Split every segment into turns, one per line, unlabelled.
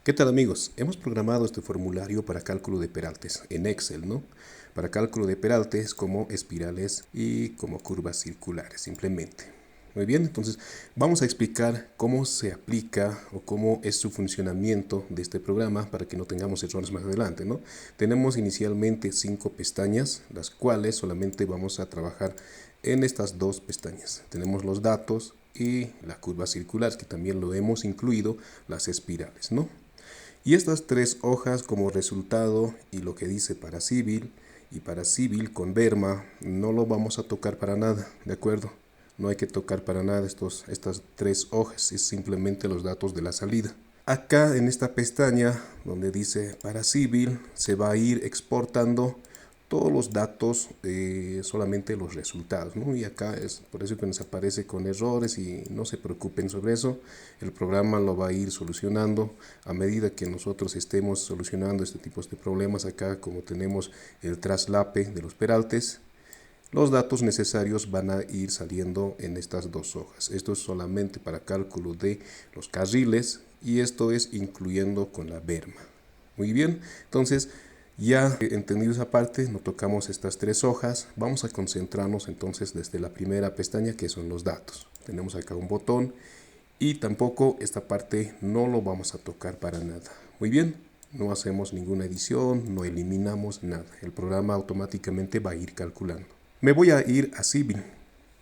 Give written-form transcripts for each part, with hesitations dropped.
¿Qué tal amigos? Hemos programado este formulario para cálculo de peraltes en Excel, ¿no? Para cálculo de peraltes como espirales y como curvas circulares, simplemente. Muy bien, entonces vamos a explicar cómo se aplica o cómo es su funcionamiento de este programa para que no tengamos errores más adelante, ¿no? Tenemos inicialmente 5 pestañas, las cuales solamente vamos a trabajar en estas 2 pestañas. Tenemos los datos y la curva circular, que también lo hemos incluido, las espirales, ¿no? Y estas 3 hojas como resultado y lo que dice para civil y para civil con Verma no lo vamos a tocar para nada, ¿de acuerdo? No hay que tocar para nada estas 3 hojas, es simplemente los datos de la salida. Acá en esta pestaña donde dice para civil se va a ir exportando todos los datos, solamente los resultados, ¿no? Y acá es por eso que nos aparece con errores y no se preocupen sobre eso. El programa lo va a ir solucionando a medida que nosotros estemos solucionando este tipo de problemas. Acá, como tenemos el traslape de los peraltes, los datos necesarios van a ir saliendo en estas 2 hojas. Esto es solamente para cálculo de los carriles y esto es incluyendo con la Verma. Muy bien, entonces ya entendido esa parte, no tocamos estas 3 hojas. Vamos a concentrarnos entonces desde la primera pestaña, que son los datos. Tenemos acá un botón y tampoco esta parte no lo vamos a tocar para nada. Muy bien, no hacemos ninguna edición, no eliminamos nada. El programa automáticamente va a ir calculando. Me voy a ir a Civil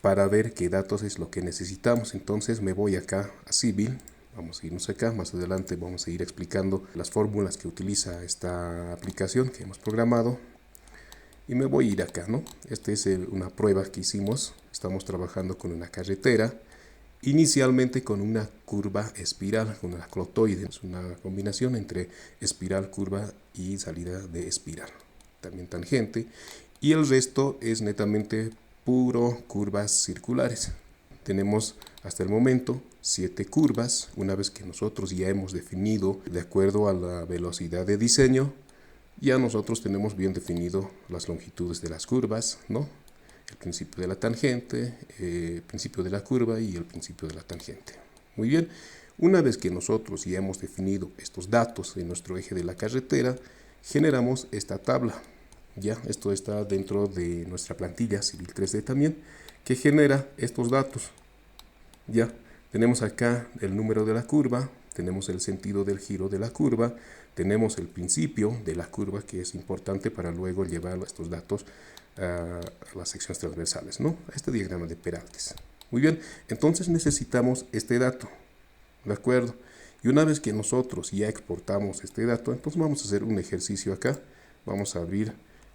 para ver qué datos es lo que necesitamos. Entonces me voy acá a Civil. Vamos a irnos acá, más adelante vamos a ir explicando las fórmulas que utiliza esta aplicación que hemos programado. Y me voy a ir acá, ¿no? Esta es una prueba que hicimos. Estamos trabajando con una carretera, inicialmente con una curva espiral, con una clotoide. Es una combinación entre espiral, curva y salida de espiral. También tangente. Y el resto es netamente puro curvas circulares. Tenemos hasta el momento 7 curvas. Una vez que nosotros ya hemos definido de acuerdo a la velocidad de diseño, ya nosotros tenemos bien definido las longitudes de las curvas, ¿no? El principio de la tangente, el principio de la curva y el principio de la tangente. Muy bien, una vez que nosotros ya hemos definido estos datos en nuestro eje de la carretera, generamos esta tabla. Ya, esto está dentro de nuestra plantilla Civil 3D también, que genera estos datos. Ya, tenemos acá el número de la curva, tenemos el sentido del giro de la curva, tenemos el principio de la curva, que es importante para luego llevar estos datos a las secciones transversales, ¿no? A este diagrama de peraltes. Muy bien, entonces necesitamos este dato, ¿de acuerdo? Y una vez que nosotros ya exportamos este dato, entonces vamos a hacer un ejercicio acá. Vamos a abrir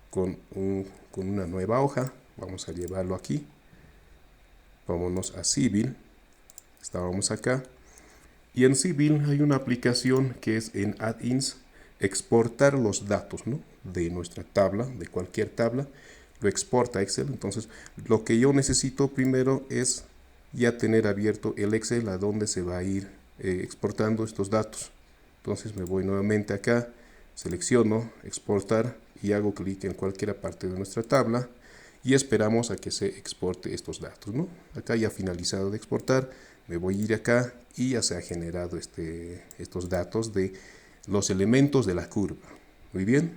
con una nueva hoja, vamos a llevarlo aquí. Vámonos a Civil, estábamos acá. Y en Civil hay una aplicación que es en Add-ins, exportar los datos, ¿no? De nuestra tabla, de cualquier tabla, lo exporta Excel. Entonces, lo que yo necesito primero es ya tener abierto el Excel a donde se va a ir exportando estos datos. Entonces me voy nuevamente acá, selecciono exportar y hago clic en cualquier parte de nuestra tabla y esperamos a que se exporte estos datos, ¿no? Acá ya finalizado de exportar, me voy a ir acá y ya se ha generado estos datos de los elementos de la curva. Muy bien.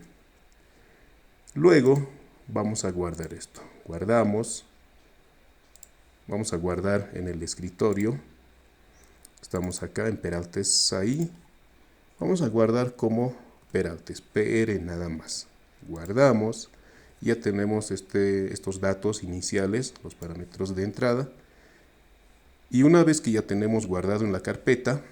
Luego vamos a guardar esto. Guardamos. Vamos a guardar en el escritorio. Estamos acá en peraltes ahí. Vamos a guardar como peraltes, PR nada más. Guardamos. Ya tenemos estos datos iniciales, los parámetros de entrada. Y una vez que ya tenemos guardado en la carpeta,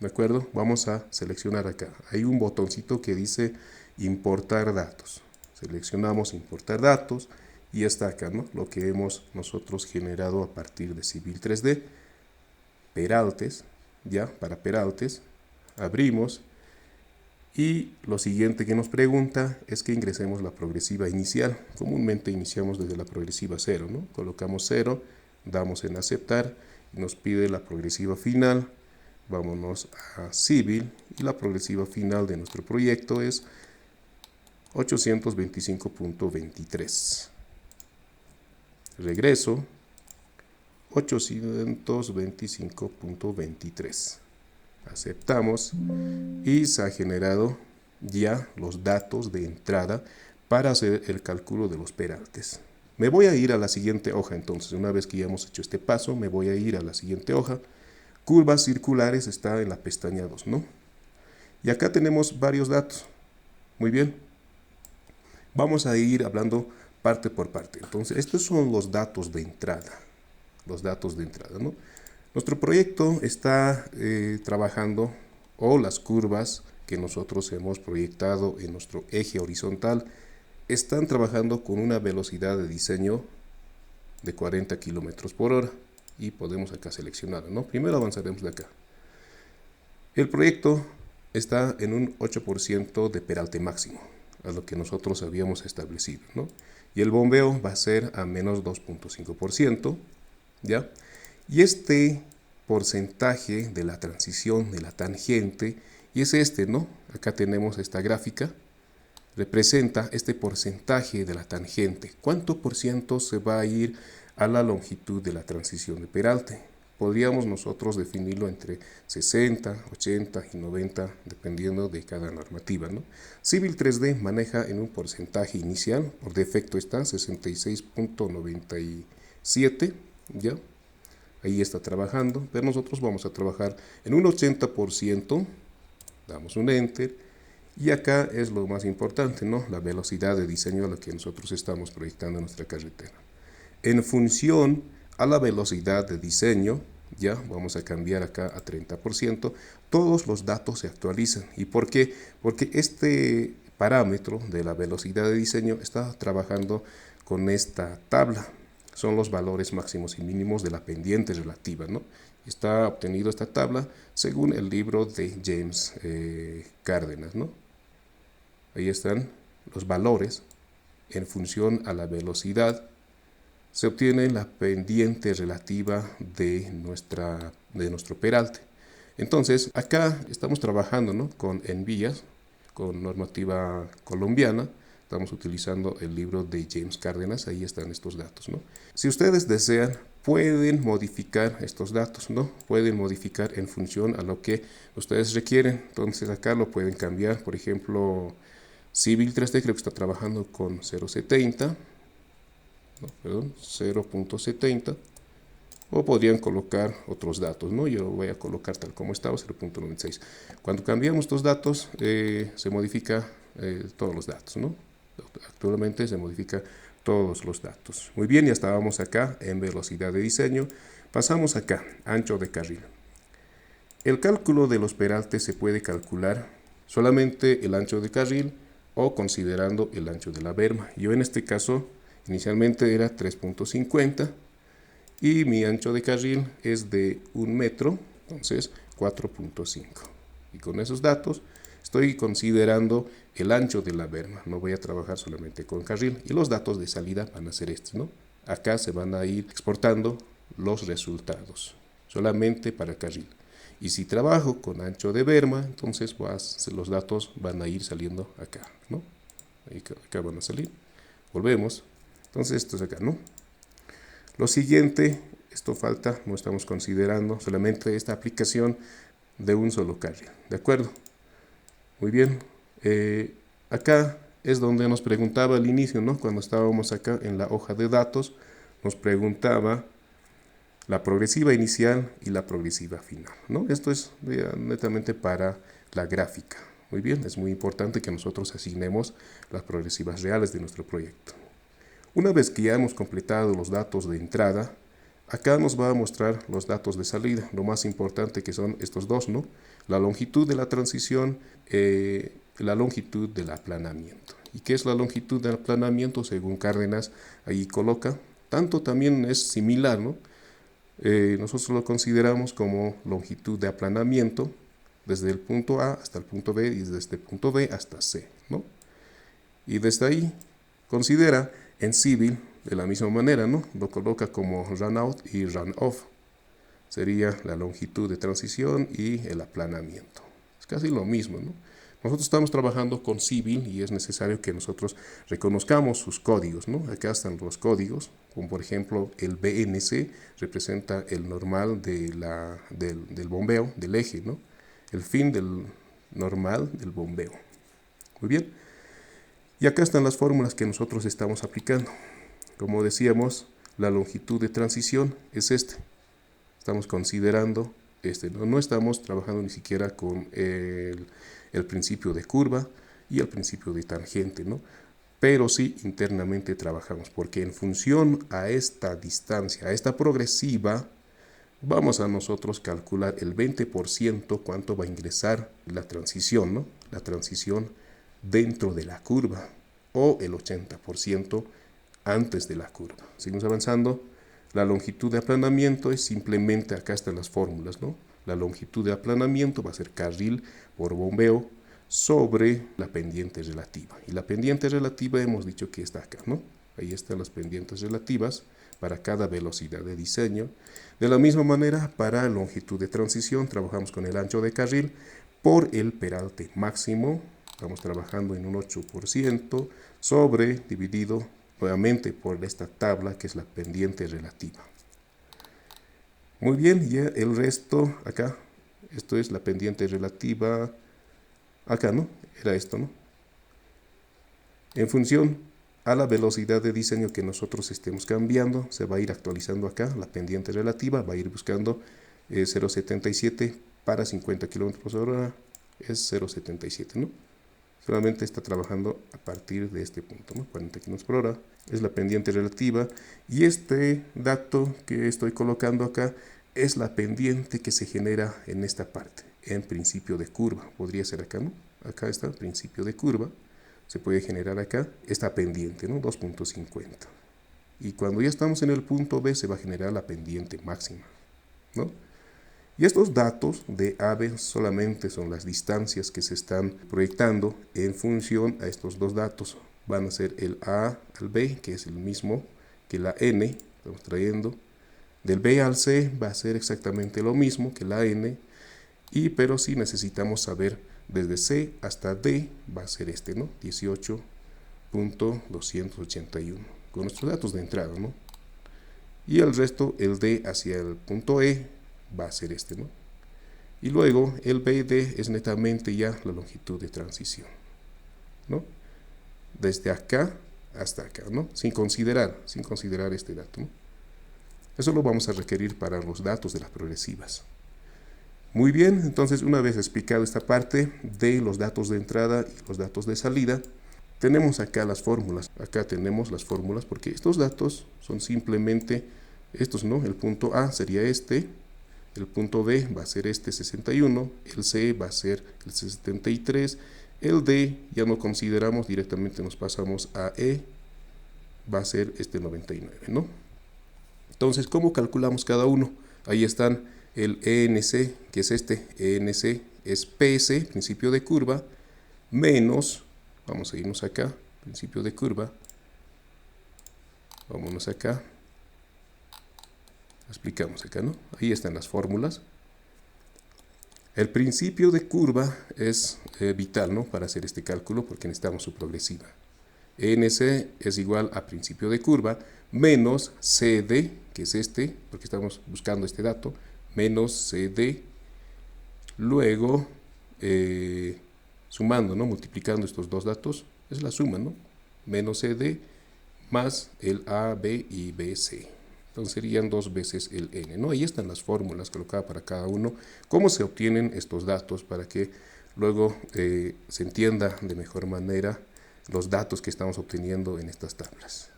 ¿de acuerdo? Vamos a seleccionar acá. Hay un botoncito que dice importar datos. Seleccionamos importar datos y está acá, ¿no? Lo que hemos nosotros generado a partir de Civil 3D. Peraltes, ya, para peraltes. Abrimos. Y lo siguiente que nos pregunta es que ingresemos la progresiva inicial. Comúnmente iniciamos desde la progresiva 0, ¿no? Colocamos 0, damos en aceptar, y nos pide la progresiva final. Vámonos a Civil y la progresiva final de nuestro proyecto es 825.23. Regreso, 825.23. Aceptamos y se ha generado ya los datos de entrada para hacer el cálculo de los peraltes. Me voy a ir a la siguiente hoja entonces. Una vez que ya hemos hecho este paso, me voy a ir a la siguiente hoja. Curvas circulares está en la pestaña 2, ¿no? Y acá tenemos varios datos. Muy bien. Vamos a ir hablando parte por parte. Entonces, estos son los datos de entrada. Los datos de entrada, ¿no? Nuestro proyecto está trabajando, o las curvas que nosotros hemos proyectado en nuestro eje horizontal, están trabajando con una velocidad de diseño de 40 kilómetros por hora. Y podemos acá seleccionar, ¿no? Primero avanzaremos de acá. El proyecto está en un 8% de peralte máximo, a lo que nosotros habíamos establecido, ¿no? Y el bombeo va a ser a menos 2.5%, ¿ya? Y este porcentaje de la transición de la tangente, y es este, ¿no? Acá tenemos esta gráfica, representa este porcentaje de la tangente. ¿Cuánto por ciento se va a ir a la longitud de la transición de peralte? Podríamos nosotros definirlo entre 60, 80 y 90, dependiendo de cada normativa, ¿no? Civil 3D maneja en un porcentaje inicial, por defecto está 66.97, ¿ya? Ahí está trabajando, pero nosotros vamos a trabajar en un 80%, damos un Enter, y acá es lo más importante, ¿no? La velocidad de diseño a la que nosotros estamos proyectando en nuestra carretera. En función a la velocidad de diseño, ya vamos a cambiar acá a 30%, todos los datos se actualizan. ¿Y por qué? Porque este parámetro de la velocidad de diseño está trabajando con esta tabla. Son los valores máximos y mínimos de la pendiente relativa, ¿no? Está obtenido esta tabla según el libro de James Cárdenas, ¿no? Ahí están los valores en función a la velocidad. Se obtiene la pendiente relativa de nuestro peralte. Entonces, acá estamos trabajando, ¿no? Con envías, con normativa colombiana. Estamos utilizando el libro de James Cárdenas, ahí están estos datos, ¿no? Si ustedes desean, pueden modificar estos datos, ¿no? Pueden modificar en función a lo que ustedes requieren. Entonces, acá lo pueden cambiar. Por ejemplo, Civil 3D creo que está trabajando con 0.70. No, perdón, 0.70, o podrían colocar otros datos, ¿no? Yo voy a colocar tal como estaba, 0.96. Cuando cambiamos estos datos, se modifica todos los datos, ¿no? Actualmente se modifica todos los datos. Muy bien, ya estábamos acá en velocidad de diseño. Pasamos acá, ancho de carril. El cálculo de los peraltes se puede calcular solamente el ancho de carril o considerando el ancho de la berma. Yo en este caso inicialmente era 3.50 y mi ancho de carril es de 1 metro, entonces 4.5. Y con esos datos estoy considerando el ancho de la berma. No voy a trabajar solamente con carril y los datos de salida van a ser estos, ¿no? Acá se van a ir exportando los resultados solamente para carril. Y si trabajo con ancho de berma, entonces los datos van a ir saliendo acá, ¿no? Acá van a salir. Volvemos. Entonces esto es acá, ¿no? Lo siguiente, esto falta, no estamos considerando solamente esta aplicación de un solo carril, ¿de acuerdo? Muy bien. Acá es donde nos preguntaba al inicio, ¿no? Cuando estábamos acá en la hoja de datos, nos preguntaba la progresiva inicial y la progresiva final, ¿no? Esto es netamente para la gráfica. Muy bien, es muy importante que nosotros asignemos las progresivas reales de nuestro proyecto. Una vez que ya hemos completado los datos de entrada, acá nos va a mostrar los datos de salida, lo más importante que son estos dos, ¿no? La longitud de la transición, la longitud del aplanamiento. ¿Y qué es la longitud del aplanamiento? Según Cárdenas, ahí coloca. Tanto también es similar, ¿no? Nosotros lo consideramos como longitud de aplanamiento desde el punto A hasta el punto B y desde este punto B hasta C, ¿no? Y desde ahí considera en civil de la misma manera, ¿no? Lo coloca como run out y run off. Sería la longitud de transición y el aplanamiento. Es casi lo mismo, ¿no? Nosotros estamos trabajando con civil y es necesario que nosotros reconozcamos sus códigos, ¿no? Acá están los códigos, como por ejemplo el BNC representa el normal del bombeo, del eje, ¿no? el fin del normal del bombeo. Muy bien. Y acá están las fórmulas que nosotros estamos aplicando. Como decíamos, la longitud de transición es este. Estamos considerando este. No estamos trabajando ni siquiera con el principio de curva y el principio de tangente, ¿no? Pero sí internamente trabajamos, porque en función a esta distancia, a esta progresiva, vamos a nosotros calcular el 20% cuánto va a ingresar la transición, ¿no? La transición dentro de la curva, o el 80% antes de la curva. Seguimos avanzando. La longitud de aplanamiento es simplemente, acá están las fórmulas, ¿no? La longitud de aplanamiento va a ser carril por bombeo sobre la pendiente relativa. Y la pendiente relativa hemos dicho que está acá, ¿no? Ahí están las pendientes relativas para cada velocidad de diseño. De la misma manera, para longitud de transición, trabajamos con el ancho de carril por el peralte máximo. Estamos trabajando en un 8% sobre, dividido nuevamente por esta tabla que es la pendiente relativa. Muy bien, y el resto acá, esto es la pendiente relativa, acá, ¿no? Era esto, ¿no? En función a la velocidad de diseño que nosotros estemos cambiando, se va a ir actualizando acá, la pendiente relativa, va a ir buscando 0,77 para 50 km/h, es 0,77, ¿no? Solamente está trabajando a partir de este punto, ¿no? 40 km/h es la pendiente relativa, y este dato que estoy colocando acá es la pendiente que se genera en esta parte, en principio de curva. Podría ser acá, ¿no? Acá está el principio de curva. Se puede generar acá esta pendiente, ¿no? 2.50. Y cuando ya estamos en el punto B, se va a generar la pendiente máxima, ¿no? Y estos datos de AB solamente son las distancias que se están proyectando en función a estos dos datos. Van a ser el A al B, que es el mismo que la N, estamos trayendo. Del B al C va a ser exactamente lo mismo que la N, pero sí necesitamos saber desde C hasta D, va a ser este, ¿no? 18.281, con nuestros datos de entrada, ¿no? Y el resto, el D hacia el punto E, va a ser este, ¿no? Y luego el BD es netamente ya la longitud de transición, ¿no? Desde acá hasta acá, ¿no? Sin considerar este dato, ¿no? Eso lo vamos a requerir para los datos de las progresivas. Muy bien, entonces una vez explicado esta parte de los datos de entrada y los datos de salida, tenemos acá las fórmulas. Acá tenemos las fórmulas porque estos datos son simplemente estos, ¿no? El punto A sería este, el punto B va a ser este 61, el C va a ser el 73, el D ya no consideramos, directamente nos pasamos a E, va a ser este 99, ¿no? Entonces, ¿cómo calculamos cada uno? Ahí están el ENC, que es este, ENC es PS, principio de curva, menos, vamos a irnos acá, principio de curva, vámonos acá, explicamos acá, ¿no? Ahí están las fórmulas. El principio de curva es vital, ¿no? Para hacer este cálculo, porque necesitamos su progresiva. ENC es igual a principio de curva menos CD, que es este, porque estamos buscando este dato, menos CD, luego sumando, ¿no? Multiplicando estos dos datos, es la suma, ¿no? Menos CD más el A, B y BC. Entonces serían 2 veces el N, ¿no? Ahí están las fórmulas colocadas para cada uno. ¿Cómo se obtienen estos datos para que luego se entienda de mejor manera los datos que estamos obteniendo en estas tablas?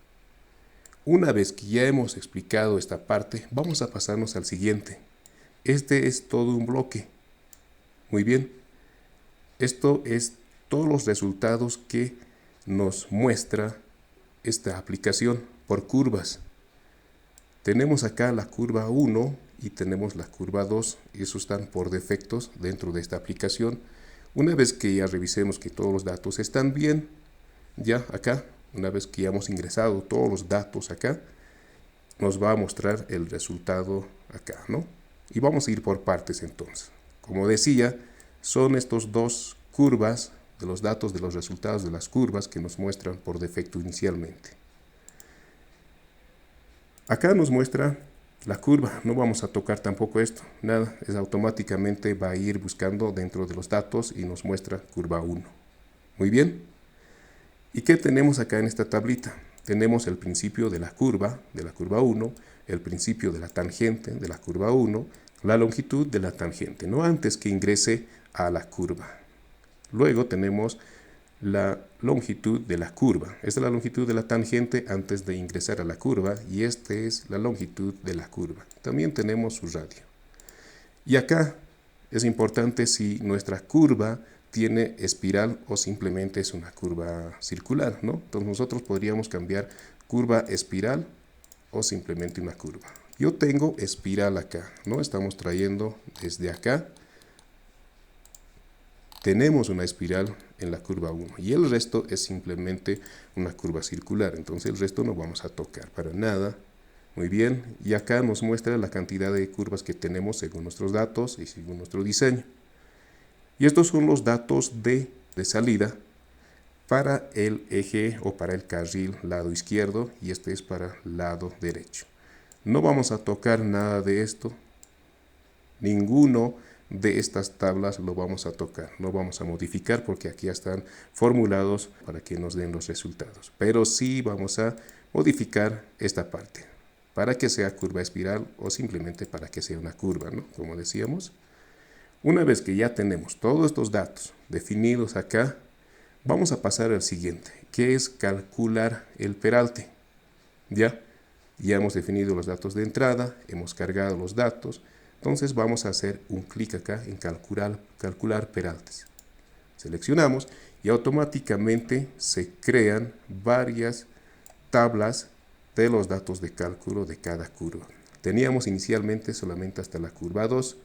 Una vez que ya hemos explicado esta parte, vamos a pasarnos al siguiente. Este es todo un bloque. Muy bien. Esto es todos los resultados que nos muestra esta aplicación por curvas. Tenemos acá la curva 1 y tenemos la curva 2, y esos están por defectos dentro de esta aplicación. Una vez que ya revisemos que todos los datos están bien, ya acá, una vez que ya hemos ingresado todos los datos acá, nos va a mostrar el resultado acá, ¿no? Y vamos a ir por partes entonces. Como decía, son estos dos curvas de los datos de los resultados de las curvas que nos muestran por defecto inicialmente. Acá nos muestra la curva. No vamos a tocar tampoco esto, nada, es automáticamente va a ir buscando dentro de los datos y nos muestra curva 1. Muy bien. ¿Y qué tenemos acá en esta tablita? Tenemos el principio de la curva 1, el principio de la tangente de la curva 1, la longitud de la tangente, no antes que ingrese a la curva. Luego tenemos la longitud de la curva. Esta es la longitud de la tangente antes de ingresar a la curva y esta es la longitud de la curva. También tenemos su radio. Y acá es importante si nuestra curva tiene espiral o simplemente es una curva circular, ¿no? Entonces nosotros podríamos cambiar curva espiral o simplemente una curva. Yo tengo espiral acá, ¿no? Estamos trayendo desde acá. Tenemos una espiral en la curva 1 y el resto es simplemente una curva circular. Entonces el resto no vamos a tocar para nada. Muy bien, y acá nos muestra la cantidad de curvas que tenemos según nuestros datos y según nuestro diseño. Y estos son los datos de salida para el eje o para el carril lado izquierdo y este es para lado derecho. No vamos a tocar nada de esto, ninguno de estas tablas lo vamos a tocar, no vamos a modificar porque aquí están formulados para que nos den los resultados. Pero sí vamos a modificar esta parte para que sea curva espiral o simplemente para que sea una curva, ¿no? Como decíamos. Una vez que ya tenemos todos estos datos definidos acá, vamos a pasar al siguiente, que es calcular el peralte. Ya hemos definido los datos de entrada, hemos cargado los datos, entonces vamos a hacer un clic acá en calcular peraltes. Seleccionamos y automáticamente se crean varias tablas de los datos de cálculo de cada curva. Teníamos inicialmente solamente hasta la curva 2,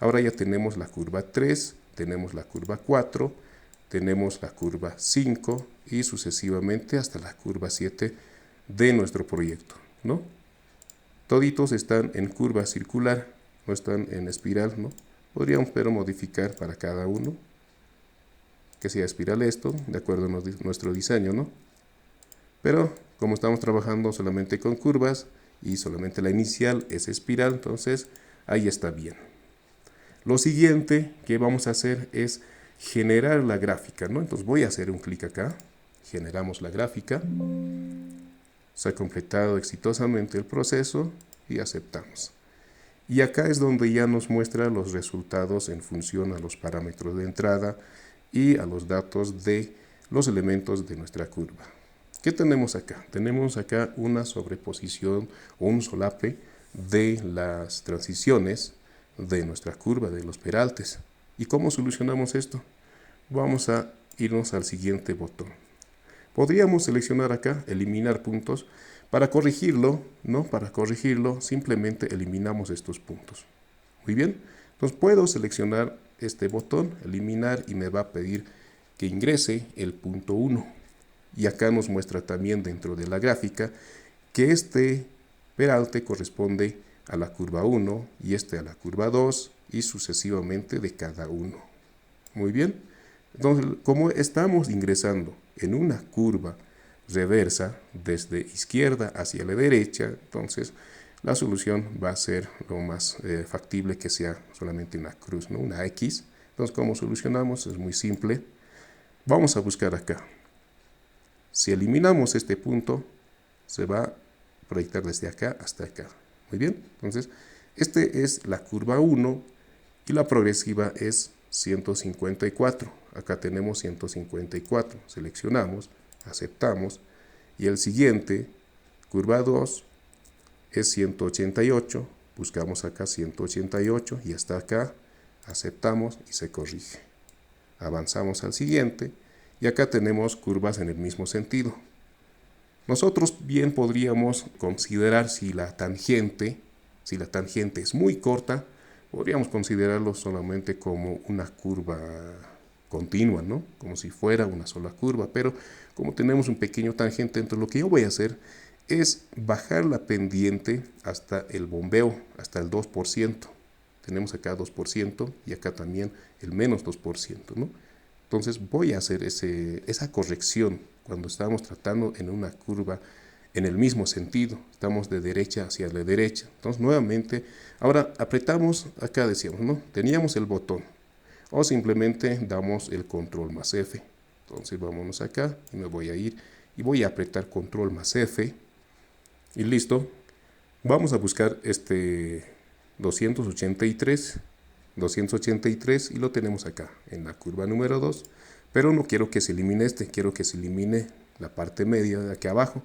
ahora ya tenemos la curva 3, tenemos la curva 4, tenemos la curva 5 y sucesivamente hasta la curva 7 de nuestro proyecto, ¿no? Toditos están en curva circular, no están en espiral, ¿no? Podríamos pero modificar para cada uno que sea espiral esto, de acuerdo a nuestro diseño, ¿no? Pero como estamos trabajando solamente con curvas y solamente la inicial es espiral, entonces ahí está bien. Lo siguiente que vamos a hacer es generar la gráfica, ¿no? Entonces voy a hacer un clic acá, generamos la gráfica, se ha completado exitosamente el proceso y aceptamos. Y acá es donde ya nos muestra los resultados en función a los parámetros de entrada y a los datos de los elementos de nuestra curva. ¿Qué tenemos acá? Tenemos acá una sobreposición o un solape de las transiciones de nuestra curva, de los peraltes. ¿Y cómo solucionamos esto? Vamos a irnos al siguiente botón. Podríamos seleccionar acá, eliminar puntos. Para corregirlo, ¿no? Para corregirlo, simplemente eliminamos estos puntos. Muy bien. Entonces puedo seleccionar este botón, eliminar, y me va a pedir que ingrese el punto 1. Y acá nos muestra también dentro de la gráfica que este peralte corresponde a la curva 1 y este a la curva 2 y sucesivamente de cada uno. Muy bien. Entonces, como estamos ingresando en una curva reversa desde izquierda hacia la derecha, entonces la solución va a ser lo más factible que sea solamente una cruz, ¿no? Una X. Entonces, ¿cómo solucionamos? Es muy simple. Vamos a buscar acá. Si eliminamos este punto, se va a proyectar desde acá hasta acá. Muy bien. Entonces, este es la curva 1 y la progresiva es 154. Acá tenemos 154. Seleccionamos, aceptamos. Y el siguiente, curva 2, es 188. Buscamos acá 188 y hasta acá aceptamos y se corrige. Avanzamos al siguiente y acá tenemos curvas en el mismo sentido. Nosotros bien podríamos considerar si la tangente es muy corta, podríamos considerarlo solamente como una curva continua, ¿no? Como si fuera una sola curva, pero como tenemos un pequeño tangente, entonces lo que yo voy a hacer es bajar la pendiente hasta el bombeo, hasta el 2%. Tenemos acá 2% y acá también el menos 2%, ¿no? Entonces voy a hacer esa corrección cuando estamos tratando en una curva en el mismo sentido, estamos de derecha hacia la derecha. Entonces nuevamente, ahora apretamos, acá decíamos, ¿no? Teníamos el botón, o simplemente damos el control más F. Entonces vámonos acá y me voy a ir y voy a apretar control más F y listo. Vamos a buscar este 283 y lo tenemos acá en la curva número 2, pero no quiero que se elimine quiero que se elimine la parte media de aquí abajo.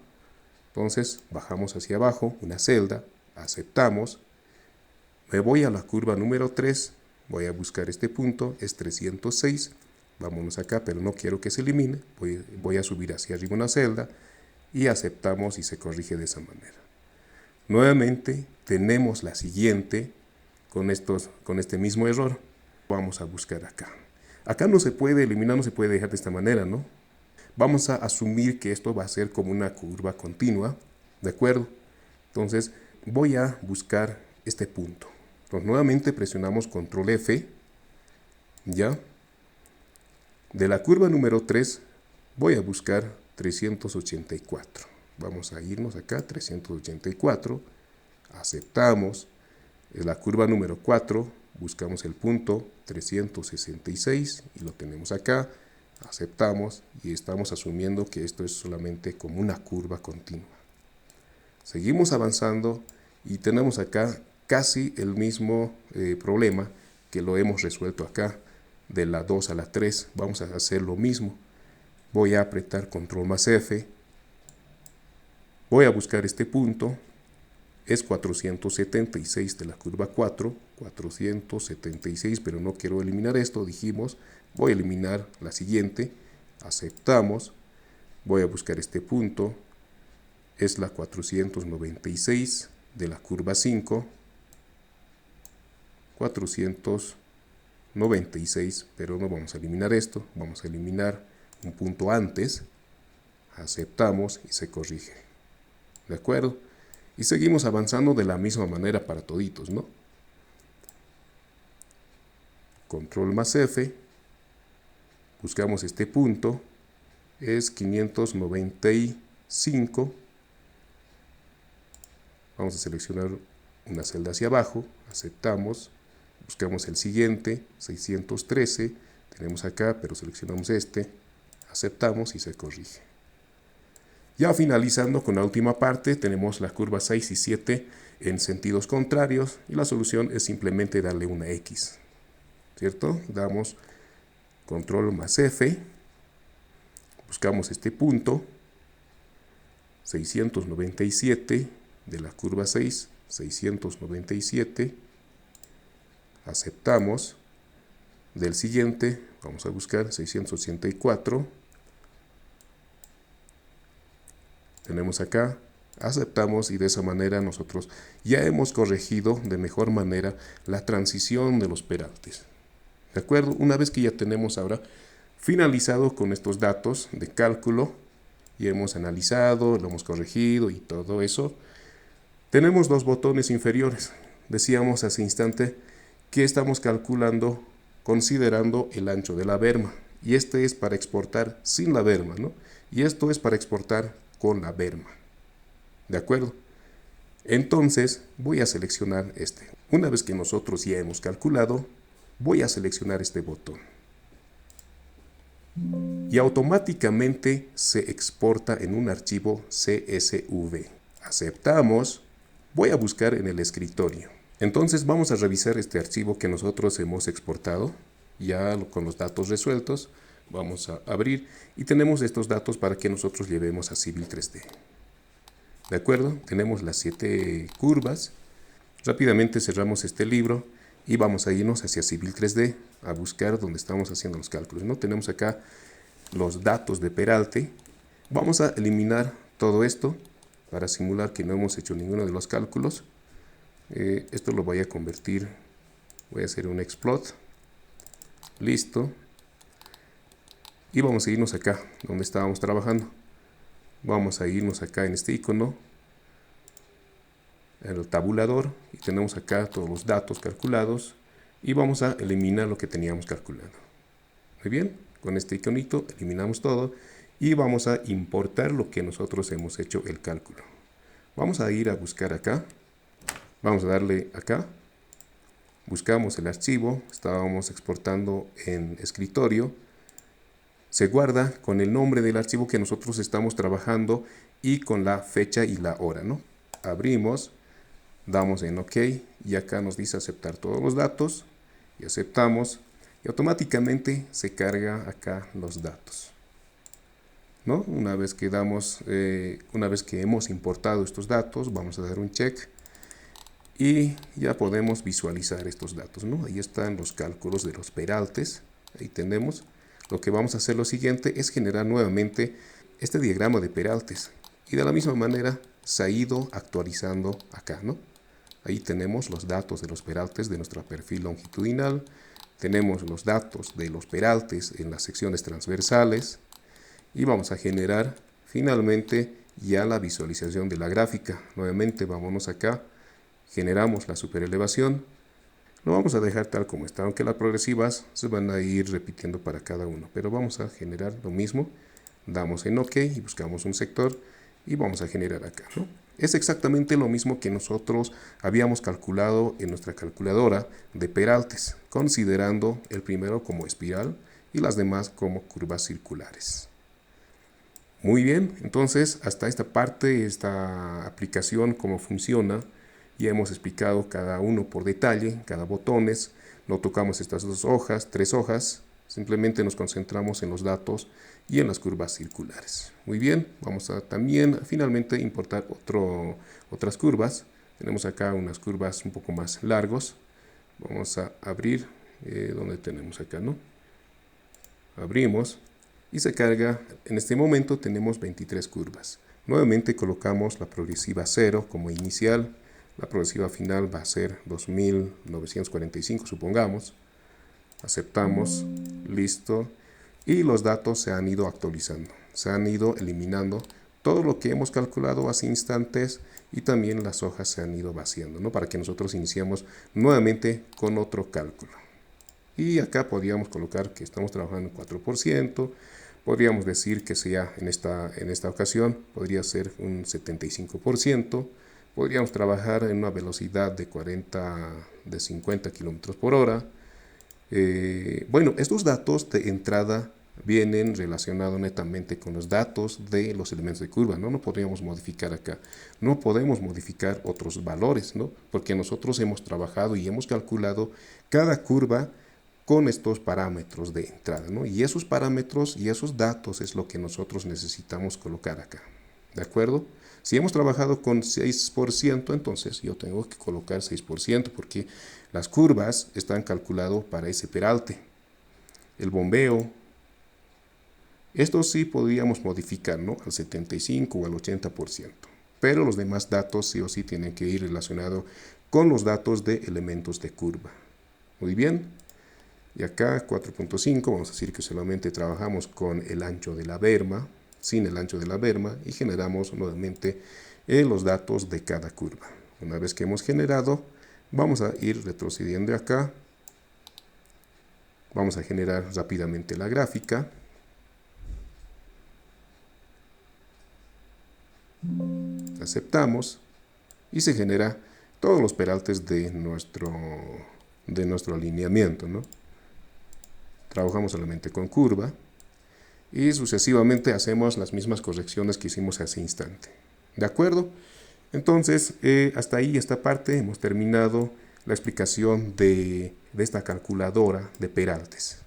Entonces bajamos hacia abajo una celda, aceptamos, me voy a la curva número 3, voy a buscar este punto, es 306, vámonos acá, pero no quiero que se elimine, voy a subir hacia arriba una celda y aceptamos y se corrige de esa manera. Nuevamente tenemos la siguiente con este mismo error. Vamos a buscar acá. Acá no se puede eliminar, no se puede dejar de esta manera, ¿no? Vamos a asumir que esto va a ser como una curva continua, ¿de acuerdo? Entonces voy a buscar este punto. Entonces nuevamente presionamos control F, ¿ya? De la curva número 3 voy a buscar 384. Vamos a irnos acá, 384, aceptamos. Es la curva número 4, buscamos el punto 366 y lo tenemos acá, aceptamos y estamos asumiendo que esto es solamente como una curva continua. Seguimos avanzando y tenemos acá casi el mismo problema que lo hemos resuelto acá, de la 2 a la 3, vamos a hacer lo mismo. Voy a apretar control más F, voy a buscar este punto, es 476 de la curva 4, 476, pero no quiero eliminar esto, dijimos, voy a eliminar la siguiente, aceptamos, voy a buscar este punto, es la 496 de la curva 5, 496, pero no vamos a eliminar esto, vamos a eliminar un punto antes, aceptamos y se corrige, ¿de acuerdo? Y seguimos avanzando de la misma manera para toditos, ¿no? Control más F, buscamos este punto, es 595, vamos a seleccionar una celda hacia abajo, aceptamos, buscamos el siguiente, 613, tenemos acá, pero seleccionamos este, aceptamos y se corrige. Ya finalizando con la última parte, tenemos las curvas 6 y 7 en sentidos contrarios y la solución es simplemente darle una X, ¿cierto? Damos control más F, buscamos este punto, 697 de la curva 6, 697, aceptamos, del siguiente vamos a buscar 684, tenemos acá, aceptamos y de esa manera nosotros ya hemos corregido de mejor manera la transición de los peraltes. ¿De acuerdo? Una vez que ya tenemos ahora finalizado con estos datos de cálculo y hemos analizado, lo hemos corregido y todo eso, tenemos dos botones inferiores. Decíamos hace instante que estamos calculando considerando el ancho de la berma y este es para exportar sin la berma, ¿no? Y esto es para exportar con la berma, ¿de acuerdo? Entonces voy a seleccionar este. Una vez que nosotros ya hemos calculado, voy a seleccionar este botón y automáticamente se exporta en un archivo CSV. Aceptamos, voy a buscar en el escritorio. Entonces vamos a revisar este archivo que nosotros hemos exportado, ya con los datos resueltos. Vamos a abrir y tenemos estos datos para que nosotros llevemos a Civil 3D. ¿De acuerdo? Tenemos las 7 curvas. Rápidamente cerramos este libro y vamos a irnos hacia Civil 3D a buscar donde estamos haciendo los cálculos, ¿no? Tenemos acá los datos de peralte. Vamos a eliminar todo esto para simular que no hemos hecho ninguno de los cálculos. Esto lo voy a convertir, voy a hacer un explode. Listo. Y vamos a irnos acá, donde estábamos trabajando. Vamos a irnos acá en este icono, en el tabulador, y tenemos acá todos los datos calculados. Y vamos a eliminar lo que teníamos calculado. Muy bien, con este iconito eliminamos todo. y vamos a importar lo que nosotros hemos hecho el cálculo. Vamos a ir a buscar acá, vamos a darle acá, buscamos el archivo, estábamos exportando en escritorio, se guarda con el nombre del archivo que nosotros estamos trabajando y con la fecha y la hora, ¿no? Abrimos, damos en OK y acá nos dice aceptar todos los datos y aceptamos y automáticamente se carga acá los datos, ¿no? Una vez que hemos importado estos datos, vamos a dar un check y ya podemos visualizar estos datos, ¿no? Ahí están los cálculos de los peraltes, ahí tenemos. Lo que vamos a hacer lo siguiente es generar nuevamente este diagrama de peraltes y de la misma manera se ha ido actualizando acá, ¿no? Ahí tenemos los datos de los peraltes de nuestro perfil longitudinal, tenemos los datos de los peraltes en las secciones transversales y vamos a generar finalmente ya la visualización de la gráfica. Nuevamente vámonos acá, generamos la superelevación. Lo vamos a dejar tal como está, aunque las progresivas se van a ir repitiendo para cada uno, pero vamos a generar lo mismo, damos en OK y buscamos un sector y vamos a generar acá, ¿no? Es exactamente lo mismo que nosotros habíamos calculado en nuestra calculadora de peraltes, considerando el primero como espiral y las demás como curvas circulares. Muy bien, entonces hasta esta parte, esta aplicación, cómo funciona. Ya hemos explicado cada uno por detalle, cada botones, no tocamos estas tres hojas, simplemente nos concentramos en los datos y en las curvas circulares. Muy bien, vamos a también finalmente importar otras curvas. Tenemos acá unas curvas un poco más largos. Vamos a abrir, donde tenemos acá, ¿no? Abrimos y se carga. En este momento tenemos 23 curvas. Nuevamente colocamos la progresiva 0 como inicial. La progresiva final va a ser 2945, supongamos. Aceptamos, listo. Y los datos se han ido actualizando. Se han ido eliminando todo lo que hemos calculado hace instantes y también las hojas se han ido vaciando, ¿no? Para que nosotros iniciemos nuevamente con otro cálculo. Y acá podríamos colocar que estamos trabajando en 4%. Podríamos decir que sea en esta ocasión, podría ser un 75%. Podríamos trabajar en una velocidad de 50 km por hora. Bueno, estos datos de entrada vienen relacionados netamente con los datos de los elementos de curva, ¿no? No podríamos modificar acá. No podemos modificar otros valores, ¿no? Porque nosotros hemos trabajado y hemos calculado cada curva con estos parámetros de entrada, ¿no? Y esos parámetros y esos datos es lo que nosotros necesitamos colocar acá. ¿De acuerdo? Si hemos trabajado con 6%, entonces yo tengo que colocar 6% porque las curvas están calculadas para ese peralte. El bombeo, esto sí podríamos modificar, ¿no? Al 75 o al 80%. Pero los demás datos sí o sí tienen que ir relacionados con los datos de elementos de curva. Muy bien. Y acá 4.5, vamos a decir que solamente trabajamos con el ancho de la berma, sin el ancho de la berma, y generamos nuevamente los datos de cada curva. Una vez que hemos generado, vamos a ir retrocediendo acá. Vamos a generar rápidamente la gráfica. Aceptamos y se genera todos los peraltes de nuestro alineamiento, ¿no? Trabajamos solamente con curva y sucesivamente hacemos las mismas correcciones que hicimos hace instante. ¿De acuerdo? Entonces, hasta ahí esta parte hemos terminado la explicación de esta calculadora de peraltes.